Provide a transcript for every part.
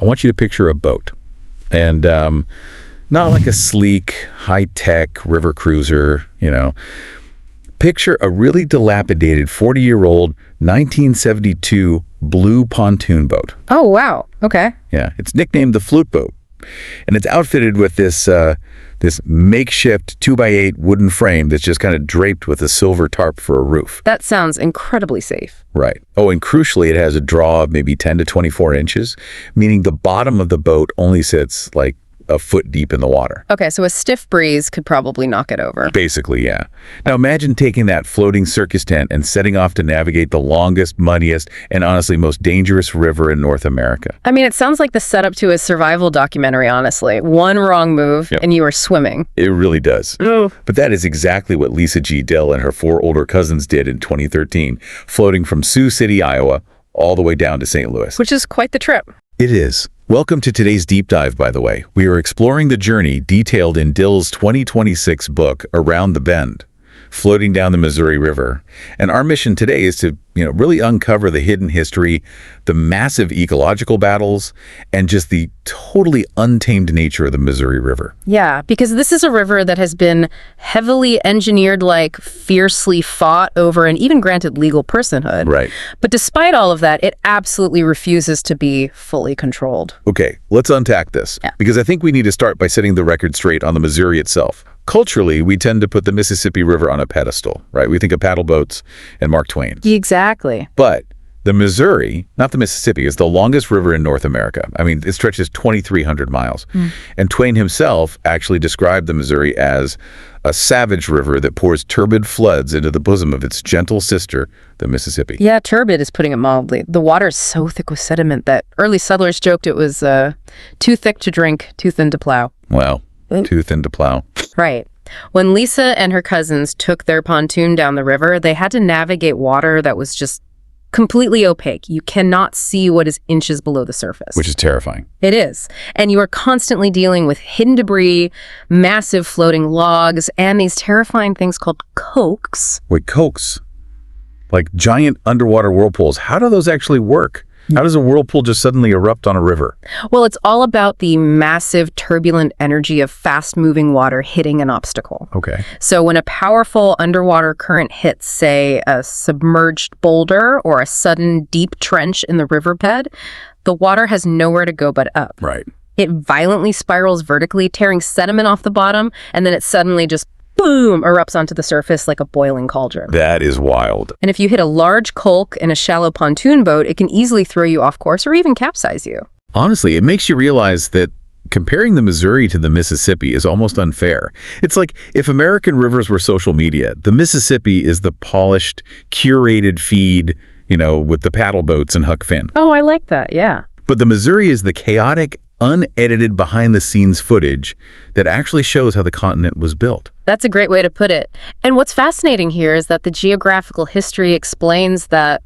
I want you to picture a boat. And not like a sleek, high-tech river cruiser, Picture a really dilapidated 40-year-old 1972 blue pontoon boat. Oh, wow. Okay. Yeah, it's nicknamed the Flute Boat. And it's outfitted with this makeshift 2x8 wooden frame that's just kind of draped with a silver tarp for a roof. That sounds incredibly safe. Right. Oh, and crucially, it has a draw of maybe 10 to 24 inches, meaning the bottom of the boat only sits like a foot deep in the water. Okay, so a stiff breeze could probably knock it over. Basically, yeah. Now imagine taking that floating circus tent and setting off to navigate the longest, muddiest, and honestly most dangerous river in North America. I mean, it sounds like the setup to a survival documentary, honestly. One wrong move, and you are swimming. It really does. Oh. But that is exactly what Lisa G. Dill and her 4 older cousins did in 2013, floating from Sioux City, Iowa, all the way down to St. Louis. Which is quite the trip. It is. Welcome to today's deep dive, by the way. We are exploring the journey detailed in Dill's 2026 book, Around the Bend, floating down the Missouri River. And our mission today is to, really uncover the hidden history, the massive ecological battles, and just the totally untamed nature of the Missouri River. Yeah, because this is a river that has been heavily engineered, like fiercely fought over and even granted legal personhood. Right. But despite all of that, it absolutely refuses to be fully controlled. Okay, let's unpack this. Yeah. Because I think we need to start by setting the record straight on the Missouri itself. Culturally, we tend to put the Mississippi River on a pedestal, right? We think of paddle boats and Mark Twain. Exactly. But the Missouri, not the Mississippi, is the longest river in North America. I mean, it stretches 2,300 miles. And Twain himself actually described the Missouri as a savage river that pours turbid floods into the bosom of its gentle sister, the Mississippi. Yeah, turbid is putting it mildly. The water is so thick with sediment that early settlers joked it was too thick to drink, too thin to plow. Well, too thin to plow. Right. When Lisa and her cousins took their pontoon down the river, they had to navigate water that was just completely opaque. You cannot see what is inches below the surface. Which is terrifying. It is. And you are constantly dealing with hidden debris, massive floating logs, and these terrifying things called cokes. Wait, cokes? Like giant underwater whirlpools. How do those actually work? How does a whirlpool just suddenly erupt on a river? Well, it's all about the massive turbulent energy of fast-moving water hitting an obstacle. Okay. So when a powerful underwater current hits, say, a submerged boulder or a sudden deep trench in the riverbed, the water has nowhere to go but up. Right. It violently spirals vertically, tearing sediment off the bottom, and then it suddenly just boom, erupts onto the surface like a boiling cauldron. That is wild. And if you hit a large colk in a shallow pontoon boat, it can easily throw you off course or even capsize you. Honestly, it makes you realize that comparing the Missouri to the Mississippi is almost unfair. It's like if American rivers were social media, the Mississippi is the polished, curated feed, with the paddle boats and Huck Finn. Oh, I like that, yeah. But the Missouri is the chaotic, unedited behind-the-scenes footage that actually shows how the continent was built. That's a great way to put it. And what's fascinating here is that the geographical history explains that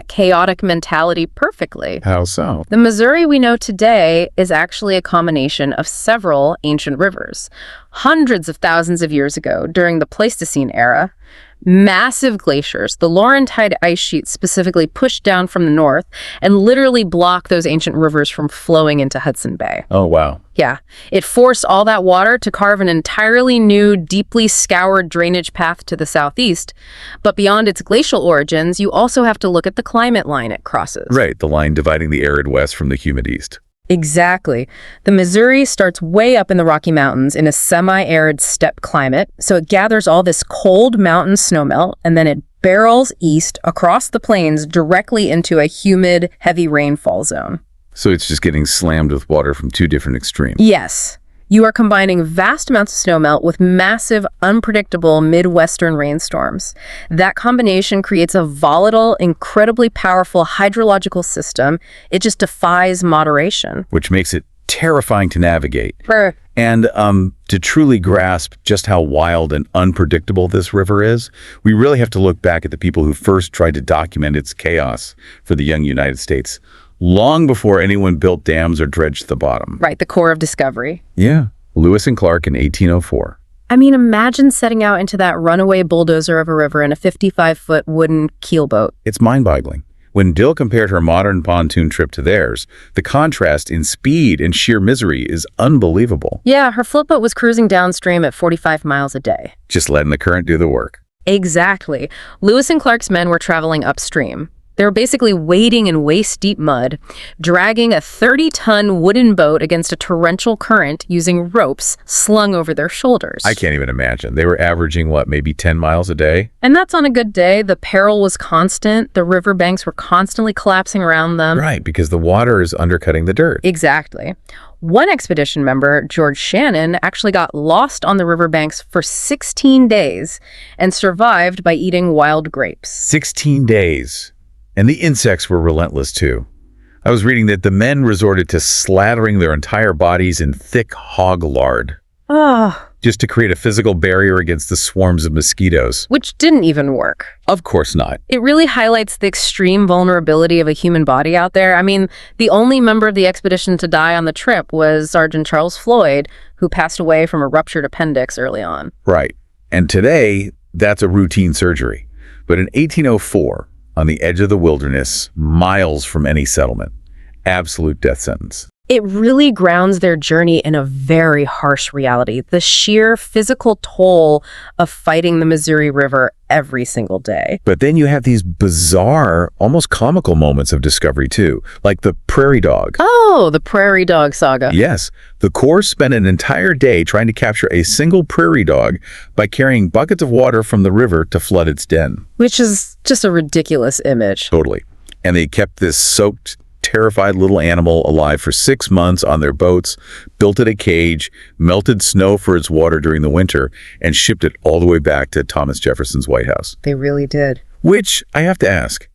chaotic mentality perfectly. How so? The Missouri we know today is actually a combination of several ancient rivers. Hundreds of thousands of years ago, during the Pleistocene era, massive glaciers, the Laurentide ice sheet specifically, pushed down from the north and literally blocked those ancient rivers from flowing into Hudson Bay. Oh, wow. Yeah. It forced all that water to carve an entirely new, deeply scoured drainage path to the southeast. But beyond its glacial origins, you also have to look at the climate line it crosses. Right, the line dividing the arid west from the humid east. Exactly. The Missouri starts way up in the Rocky Mountains in a semi-arid steppe climate, so it gathers all this cold mountain snowmelt, and then it barrels east across the plains directly into a humid, heavy rainfall zone. So it's just getting slammed with water from two different extremes. Yes. You are combining vast amounts of snowmelt with massive, unpredictable Midwestern rainstorms. That combination creates a volatile, incredibly powerful hydrological system. It just defies moderation. Which makes it terrifying to navigate. And to truly grasp just how wild and unpredictable this river is, we really have to look back at the people who first tried to document its chaos for the young United States, long before anyone built dams or dredged the bottom. Right, the core of discovery. Yeah, Lewis and Clark in 1804. I mean, imagine setting out into that runaway bulldozer of a river in a 55-foot wooden keelboat. It's mind-boggling. When Dill compared her modern pontoon trip to theirs, the contrast in speed and sheer misery is unbelievable. Yeah, her floatboat was cruising downstream at 45 miles a day. Just letting the current do the work. Exactly. Lewis and Clark's men were traveling upstream. They were basically wading in waist-deep mud, dragging a 30-ton wooden boat against a torrential current using ropes slung over their shoulders. I can't even imagine. They were averaging, what, maybe 10 miles a day? And that's on a good day. The peril was constant. The riverbanks were constantly collapsing around them. Right, because the water is undercutting the dirt. Exactly. One expedition member, George Shannon, actually got lost on the riverbanks for 16 days and survived by eating wild grapes. 16 days. And the insects were relentless, too. I was reading that the men resorted to slathering their entire bodies in thick hog lard. Just to create a physical barrier against the swarms of mosquitoes. Which didn't even work. Of course not. It really highlights the extreme vulnerability of a human body out there. I mean, the only member of the expedition to die on the trip was Sergeant Charles Floyd, who passed away from a ruptured appendix early on. Right. And today, that's a routine surgery. But in 1804, on the edge of the wilderness, miles from any settlement, absolute death sentence. It really grounds their journey in a very harsh reality, the sheer physical toll of fighting the Missouri River every single day. But then you have these bizarre, almost comical moments of discovery, too, like the prairie dog. Oh, the prairie dog saga. Yes, the Corps spent an entire day trying to capture a single prairie dog by carrying buckets of water from the river to flood its den. Which is just a ridiculous image. Totally. And they kept this soaked, terrified little animal alive for 6 months on their boats, built it a cage, melted snow for its water during the winter, and shipped it all the way back to Thomas Jefferson's White House. They really did. Which, I have to ask,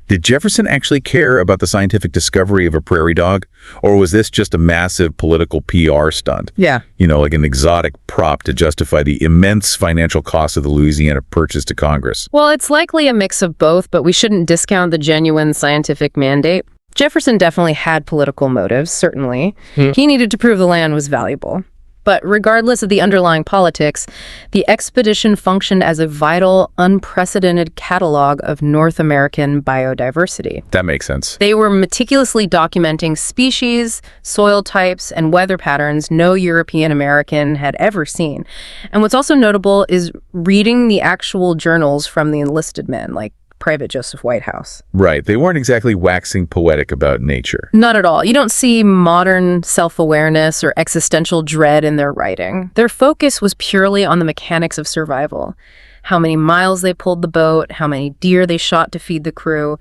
did Jefferson actually care about the scientific discovery of a prairie dog? Or was this just a massive political PR stunt? Yeah. You know, like an exotic prop to justify the immense financial cost of the Louisiana Purchase to Congress? Well, it's likely a mix of both, but we shouldn't discount the genuine scientific mandate. Jefferson definitely had political motives, certainly. He needed to prove the land was valuable. But regardless of the underlying politics, the expedition functioned as a vital, unprecedented catalog of North American biodiversity. That makes sense. They were meticulously documenting species, soil types, and weather patterns no European American had ever seen. And what's also notable is reading the actual journals from the enlisted men, like Private Joseph Whitehouse. Right. They weren't exactly waxing poetic about nature. Not at all. You don't see modern self-awareness or existential dread in their writing. Their focus was purely on the mechanics of survival. How many miles they pulled the boat, how many deer they shot to feed the crew,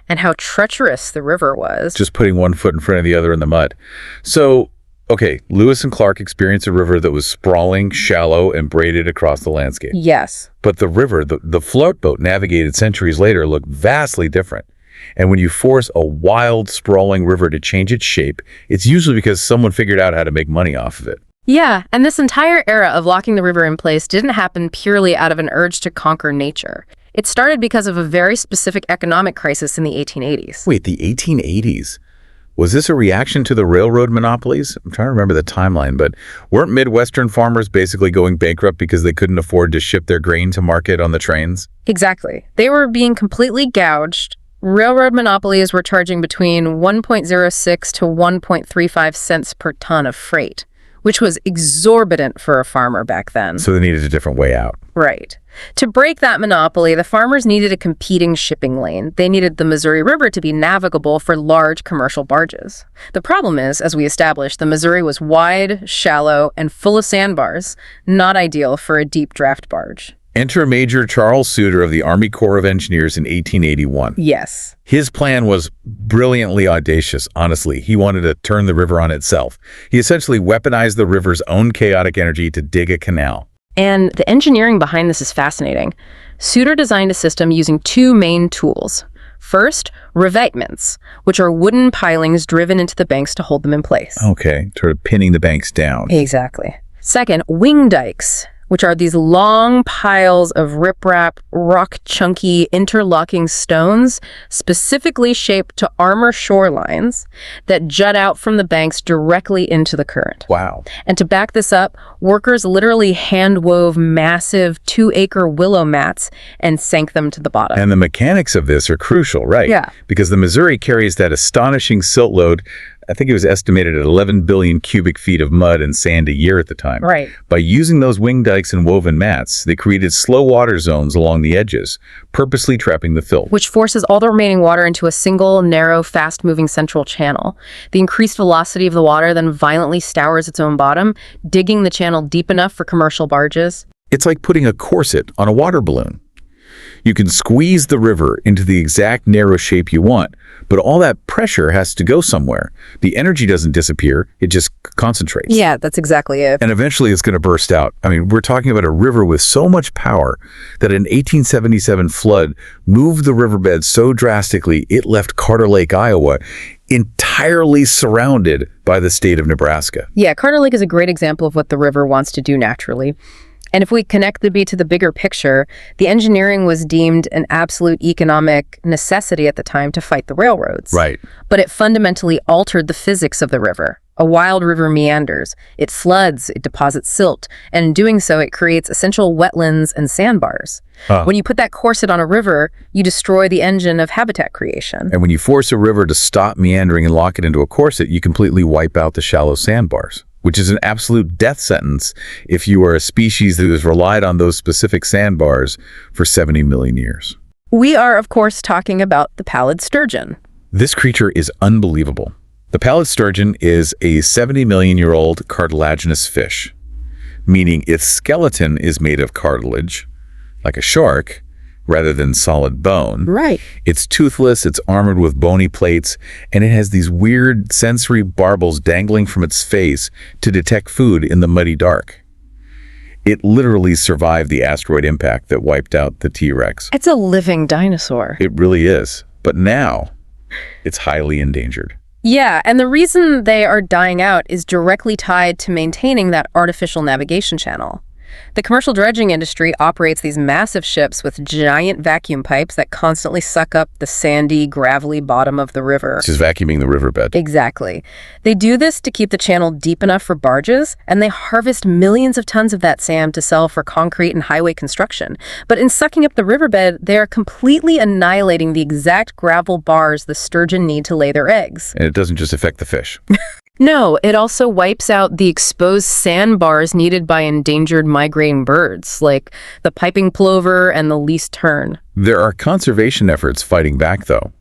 and how treacherous the river was. Just putting one foot in front of the other in the mud. So, okay, Lewis and Clark experienced a river that was sprawling, shallow, and braided across the landscape. Yes. But the river, the float boat navigated centuries later, looked vastly different. And when you force a wild, sprawling river to change its shape, it's usually because someone figured out how to make money off of it. Yeah, and this entire era of locking the river in place didn't happen purely out of an urge to conquer nature. It started because of a very specific economic crisis in the 1880s. Wait, the 1880s? Was this a reaction to the railroad monopolies? I'm trying to remember the timeline, but weren't Midwestern farmers basically going bankrupt because they couldn't afford to ship their grain to market on the trains? Exactly. They were being completely gouged. Railroad monopolies were charging between 1.06 to 1.35 cents per ton of freight, which was exorbitant for a farmer back then. So they needed a different way out. Right. To break that monopoly, the farmers needed a competing shipping lane. They needed the Missouri River to be navigable for large commercial barges. The problem is, as we established, the Missouri was wide, shallow, and full of sandbars, not ideal for a deep draft barge. Enter Major Charles Suter of the Army Corps of Engineers in 1881. Yes. His plan was brilliantly audacious, honestly. He wanted to turn the river on itself. He essentially weaponized the river's own chaotic energy to dig a canal. And the engineering behind this is fascinating. Suter designed a system using two main tools. First, revetments, which are wooden pilings driven into the banks to hold them in place. Okay, sort of pinning the banks down. Exactly. Second, wing dikes, which are these long piles of riprap, rock-chunky, interlocking stones specifically shaped to armor shorelines that jut out from the banks directly into the current. Wow. And to back this up, workers literally hand-wove massive 2-acre willow mats and sank them to the bottom. And the mechanics of this are crucial, right? Yeah. Because the Missouri carries that astonishing silt load. I think it was estimated at 11 billion cubic feet of mud and sand a year at the time. Right. By using those wing dikes and woven mats, they created slow water zones along the edges, purposely trapping the filth. Which forces all the remaining water into a single, narrow, fast-moving central channel. The increased velocity of the water then violently scours its own bottom, digging the channel deep enough for commercial barges. It's like putting a corset on a water balloon. You can squeeze the river into the exact narrow shape you want, but all that pressure has to go somewhere. The energy doesn't disappear, it just concentrates. Yeah, that's exactly it. And eventually it's going to burst out. I mean, we're talking about a river with so much power that an 1877 flood moved the riverbed so drastically it left Carter Lake, Iowa, entirely surrounded by the state of Nebraska. Yeah, Carter Lake is a great example of what the river wants to do naturally. And if we connect the beat to the bigger picture, the engineering was deemed an absolute economic necessity at the time to fight the railroads. Right. But it fundamentally altered the physics of the river. A wild river meanders. It floods, it deposits silt, and in doing so, it creates essential wetlands and sandbars. When you put that corset on a river, you destroy the engine of habitat creation. And when you force a river to stop meandering and lock it into a corset, you completely wipe out the shallow sandbars, which is an absolute death sentence if you are a species that has relied on those specific sandbars for 70 million years. We are, of course, talking about the Pallid sturgeon. This creature is unbelievable. The Pallid sturgeon is a 70-million-year-old cartilaginous fish, meaning its skeleton is made of cartilage, like a shark, rather than solid bone. Right. It's toothless, it's armored with bony plates, and it has these weird sensory barbels dangling from its face to detect food in the muddy dark. It literally survived the asteroid impact that wiped out the T-Rex. It's a living dinosaur. It really is. But now, it's highly endangered. Yeah, and the reason they are dying out is directly tied to maintaining that artificial navigation channel. The commercial dredging industry operates these massive ships with giant vacuum pipes that constantly suck up the sandy, gravelly bottom of the river. It's just vacuuming the riverbed. Exactly. They do this to keep the channel deep enough for barges, and they harvest millions of tons of that sand to sell for concrete and highway construction. But in sucking up the riverbed, they are completely annihilating the exact gravel bars the sturgeon need to lay their eggs. And it doesn't just affect the fish. No, it also wipes out the exposed sandbars needed by endangered migrating birds, like the piping plover and the least tern. There are conservation efforts fighting back, though.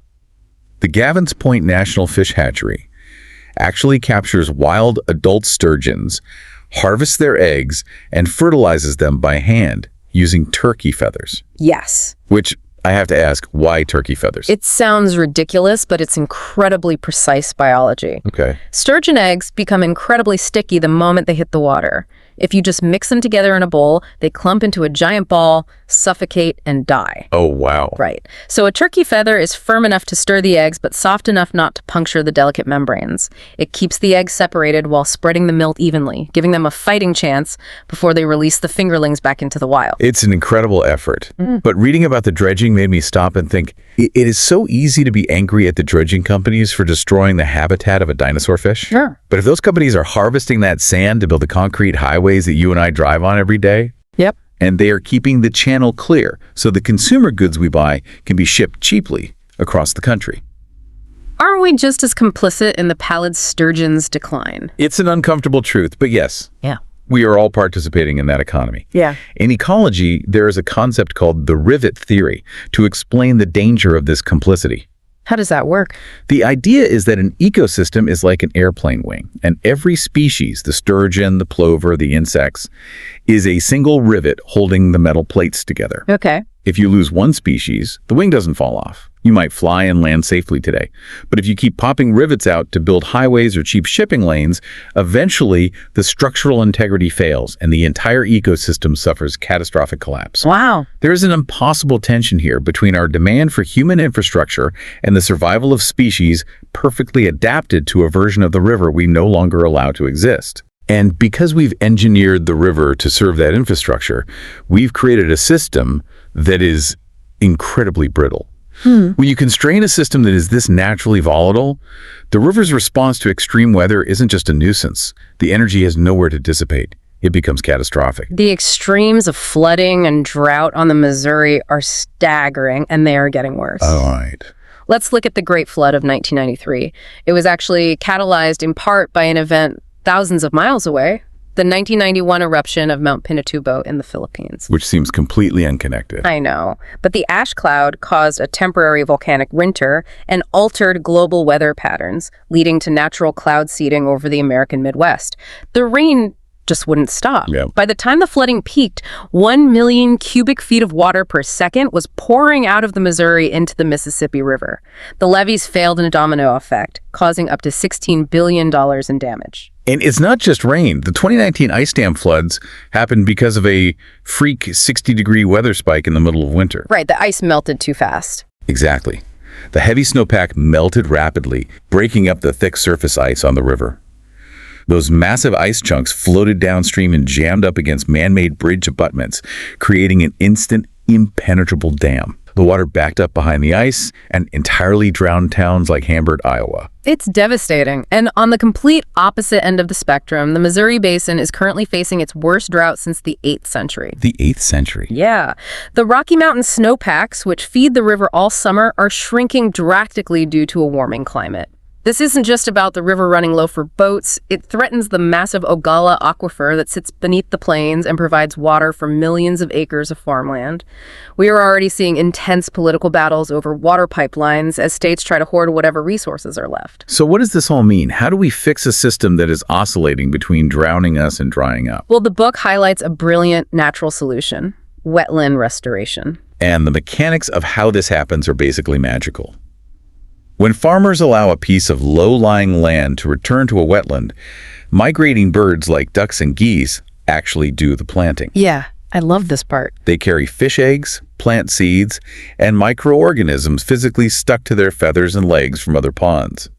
The Gavins Point National Fish Hatchery actually captures wild adult sturgeons, harvests their eggs, and fertilizes them by hand using turkey feathers. Yes. Which, I have to ask, why turkey feathers? It sounds ridiculous, but it's incredibly precise biology. Okay. Sturgeon eggs become incredibly sticky the moment they hit the water. If you just mix them together in a bowl, they clump into a giant ball, suffocate, and die. Oh, wow. Right. So a turkey feather is firm enough to stir the eggs, but soft enough not to puncture the delicate membranes. It keeps the eggs separated while spreading the milk evenly, giving them a fighting chance before they release the fingerlings back into the wild. It's an incredible effort. But reading about the dredging made me stop and think, it is so easy to be angry at the dredging companies for destroying the habitat of a dinosaur fish. Sure. But if those companies are harvesting that sand to build the concrete highways that you and I drive on every day, Yep. and they are keeping the channel clear so the consumer goods we buy can be shipped cheaply across the country. Aren't we just as complicit in the Pallid sturgeon's decline? It's an uncomfortable truth, but yes, Yeah. we are all participating in that economy. Yeah. In ecology, there is a concept called the rivet theory to explain the danger of this complicity. How does that work? The idea is that an ecosystem is like an airplane wing, and every species, the sturgeon, the plover, the insects, is a single rivet holding the metal plates together. Okay. If you lose one species, the wing doesn't fall off. You might fly and land safely today. But if you keep popping rivets out to build highways or cheap shipping lanes, eventually the structural integrity fails and the entire ecosystem suffers catastrophic collapse. Wow. There is an impossible tension here between our demand for human infrastructure and the survival of species perfectly adapted to a version of the river we no longer allow to exist. And because we've engineered the river to serve that infrastructure, we've created a system that is incredibly brittle. When you constrain a system that is this naturally volatile, the river's response to extreme weather isn't just a nuisance. The energy has nowhere to dissipate. It becomes catastrophic. The extremes of flooding and drought on the Missouri are staggering, and they are getting worse. All right. Let's look at the Great Flood of 1993. It was actually catalyzed in part by an event thousands of miles away, the 1991 eruption of Mount Pinatubo in the Philippines. Which seems completely unconnected. I know, but the ash cloud caused a temporary volcanic winter and altered global weather patterns, leading to natural cloud seeding over the American Midwest. The rain just wouldn't stop. Yeah. By the time the flooding peaked, 1 million cubic feet of water per second was pouring out of the Missouri into the Mississippi River. The levees failed in a domino effect, causing up to $16 billion in damage. And it's not just rain. The 2019 ice dam floods happened because of a freak 60-degree weather spike in the middle of winter. Right, the ice melted too fast. Exactly. The heavy snowpack melted rapidly, breaking up the thick surface ice on the river. Those massive ice chunks floated downstream and jammed up against man-made bridge abutments, creating an instant, impenetrable dam. The water backed up behind the ice and entirely drowned towns like Hamburg, Iowa. It's devastating. And on the complete opposite end of the spectrum, the Missouri Basin is currently facing its worst drought since the 8th century. The 8th century? Yeah. The Rocky Mountain snowpacks, which feed the river all summer, are shrinking drastically due to a warming climate. This isn't just about the river running low for boats. It threatens the massive Ogalla aquifer that sits beneath the plains and provides water for millions of acres of farmland. We are already seeing intense political battles over water pipelines as states try to hoard whatever resources are left. So what does this all mean? How do we fix a system that is oscillating between drowning us and drying up? Well, the book highlights a brilliant natural solution: wetland restoration. And the mechanics of how this happens are basically magical. When farmers allow a piece of low-lying land to return to a wetland, migrating birds like ducks and geese actually do the planting. Yeah, I love this part. They carry fish eggs, plant seeds, and microorganisms physically stuck to their feathers and legs from other ponds.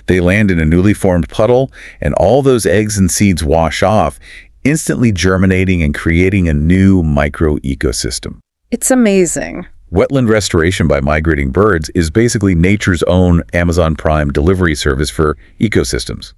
They land in a newly formed puddle, and all those eggs and seeds wash off, instantly germinating and creating a new micro-ecosystem. It's amazing. Wetland restoration by migrating birds is basically nature's own Amazon Prime delivery service for ecosystems.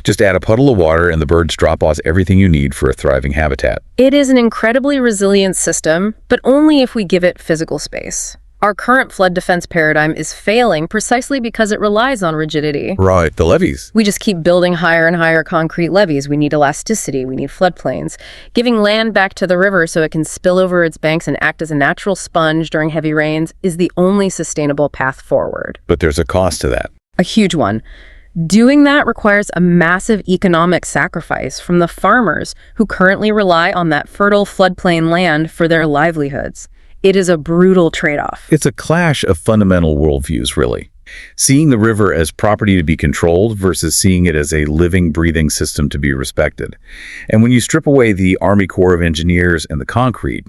Just add a puddle of water and the birds drop off everything you need for a thriving habitat. It is an incredibly resilient system, but only if we give it physical space. Our current flood defense paradigm is failing precisely because it relies on rigidity. Right, the levees. We just keep building higher and higher concrete levees. We need elasticity. We need floodplains. Giving land back to the river so it can spill over its banks and act as a natural sponge during heavy rains is the only sustainable path forward. But there's a cost to that. A huge one. Doing that requires a massive economic sacrifice from the farmers who currently rely on that fertile floodplain land for their livelihoods. It is a brutal trade-off. It's a clash of fundamental worldviews, really. Seeing the river as property to be controlled versus seeing it as a living, breathing system to be respected. And when you strip away the Army Corps of Engineers and the concrete,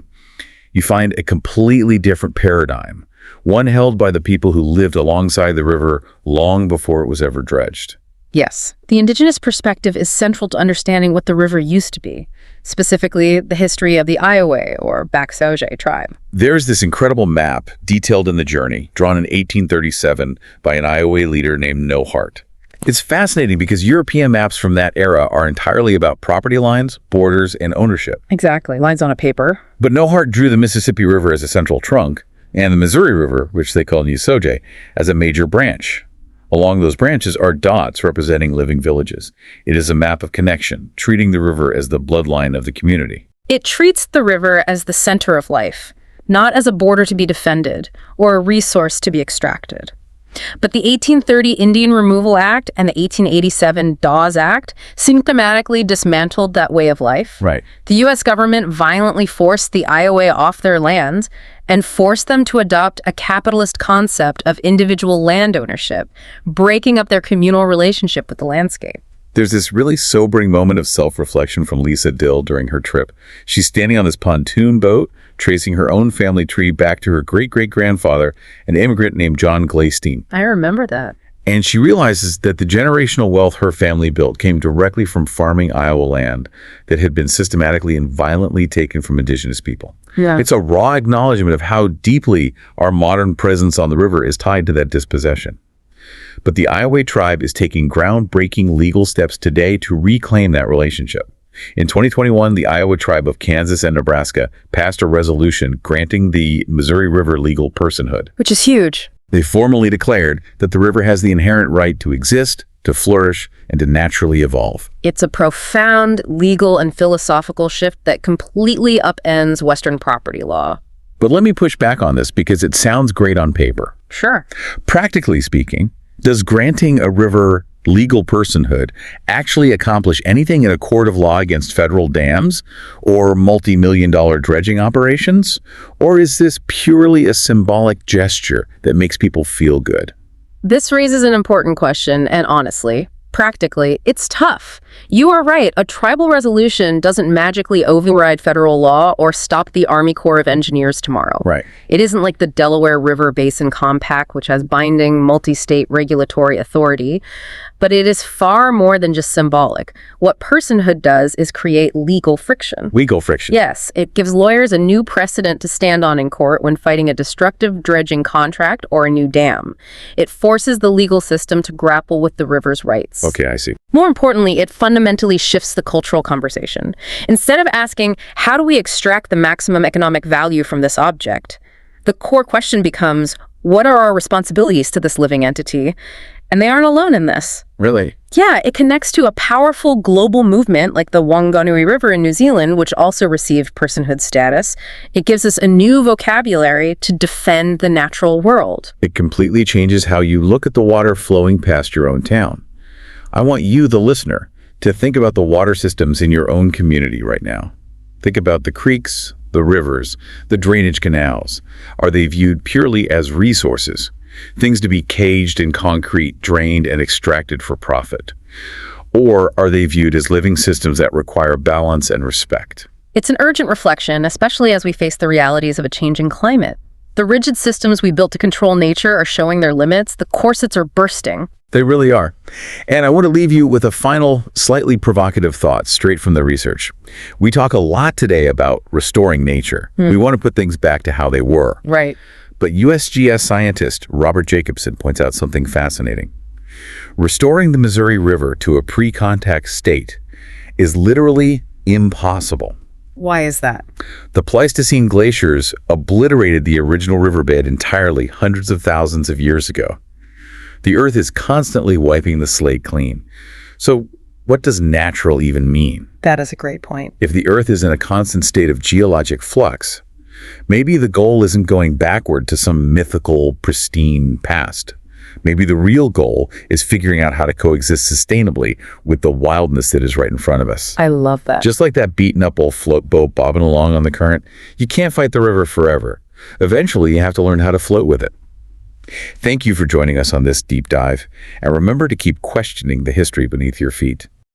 you find a completely different paradigm, one held by the people who lived alongside the river long before it was ever dredged. Yes, the indigenous perspective is central to understanding what the river used to be, specifically the history of the Iowa or Baksauge tribe. There's this incredible map detailed in the journey, drawn in 1837 by an Iowa leader named No Hart. It's fascinating because European maps from that era are entirely about property lines, borders, and ownership. Exactly, lines on a paper. But No Hart drew the Mississippi River as a central trunk, and the Missouri River, which they call Nusoge, as a major branch. Along those branches are dots representing living villages. It is a map of connection, treating the river as the bloodline of the community. It treats the river as the center of life, not as a border to be defended or a resource to be extracted. But the 1830 Indian Removal Act and the 1887 Dawes Act symptomatically dismantled that way of life. Right. The U.S. government violently forced the Iowa off their lands and forced them to adopt a capitalist concept of individual land ownership, breaking up their communal relationship with the landscape. There's this really sobering moment of self-reflection from Lisa Dill during her trip. She's standing on this pontoon boat, tracing her own family tree back to her great-great-grandfather, an immigrant named John Glastein. I remember that. And she realizes that the generational wealth her family built came directly from farming Iowa land that had been systematically and violently taken from indigenous people. Yeah. It's a raw acknowledgement of how deeply our modern presence on the river is tied to that dispossession. But the Iowa tribe is taking groundbreaking legal steps today to reclaim that relationship. In 2021, the Iowa tribe of Kansas and Nebraska passed a resolution granting the Missouri River legal personhood. Which is huge. They formally declared that the river has the inherent right to exist, to flourish, and to naturally evolve. It's a profound legal and philosophical shift that completely upends Western property law. But let me push back on this because it sounds great on paper. Sure. Practically speaking, does granting a river legal personhood actually accomplish anything in a court of law against federal dams or multi-million-dollar dredging operations? Or is this purely a symbolic gesture that makes people feel good? This raises an important question, and honestly, practically, it's tough. You are right, a tribal resolution doesn't magically override federal law or stop the Army Corps of Engineers tomorrow. Right. It isn't like the Delaware River Basin Compact, which has binding multi-state regulatory authority, but it is far more than just symbolic. What personhood does is create legal friction. Legal friction. Yes, it gives lawyers a new precedent to stand on in court when fighting a destructive dredging contract or a new dam. It forces the legal system to grapple with the river's rights. Okay, I see. More importantly, it fundamentally shifts the cultural conversation. Instead of asking, how do we extract the maximum economic value from this object? The core question becomes, what are our responsibilities to this living entity? And they aren't alone in this. Really? Yeah, it connects to a powerful global movement like the Wanganui River in New Zealand, which also received personhood status. It gives us a new vocabulary to defend the natural world. It completely changes how you look at the water flowing past your own town. I want you, the listener, to think about the water systems in your own community right now. Think about the creeks, the rivers, the drainage canals. Are they viewed purely as resources? Things to be caged in concrete, drained, and extracted for profit? Or are they viewed as living systems that require balance and respect? It's an urgent reflection, especially as we face the realities of a changing climate. The rigid systems we built to control nature are showing their limits. The corsets are bursting. They really are. And I want to leave you with a final, slightly provocative thought straight from the research. We talk a lot today about restoring nature. We want to put things back to how they were. Right. But USGS scientist Robert Jacobson points out something fascinating. Restoring the Missouri River to a pre-contact state is literally impossible. Why is that? The Pleistocene glaciers obliterated the original riverbed entirely hundreds of thousands of years ago. The Earth is constantly wiping the slate clean. So what does natural even mean? That is a great point. If the Earth is in a constant state of geologic flux, maybe the goal isn't going backward to some mythical, pristine past. Maybe the real goal is figuring out how to coexist sustainably with the wildness that is right in front of us. I love that. Just like that beaten-up old float boat bobbing along on the current, you can't fight the river forever. Eventually, you have to learn how to float with it. Thank you for joining us on this deep dive, and remember to keep questioning the history beneath your feet.